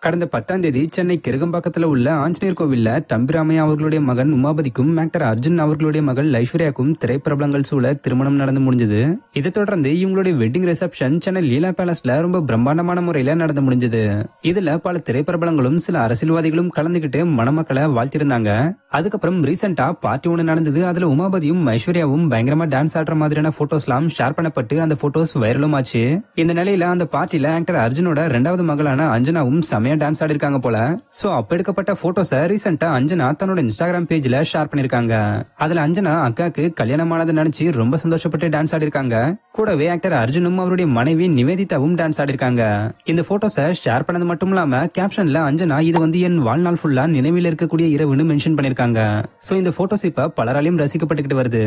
கடந்த 10ஆம் தேதி சென்னை கிருகம்பாக்கத்துல உள்ள ஆஞ்சநேயர் கோவில்ல தம்பிராமையா அவர்களுடைய மகன் உமாபதிக்கும் ஆக்டர் அர்ஜுன் அவர்களுடைய மகள் ஐஸ்வர்யாக்கும் திரைப்பிரபலங்கள் சூழ திருமணம் நடந்து முடிஞ்சது. இதை தொடர்ந்து இவங்களுடைய வெட்டிங் ரிசப்ஷன் சென்னை லீலா பேலஸ்ல ரொம்ப பிரம்மாண்டமான முறையில நடந்து முடிஞ்சது. இதுல பல திரைப்பிரபலங்களும் சில அரசியல்வாதிகளும் கலந்துகிட்டு மணமக்களை வாழ்த்திருந்தாங்க. அதுக்கப்புறம் ரீசெண்டா பார்ட்டி ஒண்ணு நடந்தது. அதுல உமாபதியும் ஐஸ்வர்யாவும் பயங்கரமா டான்ஸ் ஆடுற மாதிரியான போட்டோஸ் எல்லாம் ஷேர் பண்ணப்பட்டு அந்த போட்டோஸ் வைரலும் ஆச்சு. இந்த நிலையில அந்த பார்ட்டில ஆக்டர் அர்ஜுனோட 2வது மகளான அஞ்சனாவும் செமையா டான்ஸ் ஆடி இருக்காங்க போல. சோ அப்ப எடுக்கப்பட்ட போட்டோஸ ரீசெண்டா அஞ்சனா தன்னோட இன்ஸ்டாகிராம் பேஜ்ல ஷேர் பண்ணிருக்காங்க. அதுல அஞ்சனா அக்காக்கு கல்யாணம் ஆனதை நினைச்சு ரொம்ப சந்தோஷப்பட்டு டான்ஸ் ஆடி இருக்காங்க. கூடவே ஆக்டர் அர்ஜுனும் அவருடைய மனைவி நிவேதிதாவும் டான்ஸ் ஆடி இருக்காங்க. இந்த போட்டோஸ ஷேர் பண்ணது மட்டும் இல்லாம கேப்ஷன்ல அஞ்சனா இது என் வாழ்நாள் ஃபுல்லா நினைவில் இருக்கக்கூடிய இரவுன்னு மென்ஷன் பண்ணிருக்காங்க. சோ இந்த போட்டோஸ் இப்ப பலராலையும் ரசிக்கப்பட்டுக்கிட்டு வருது.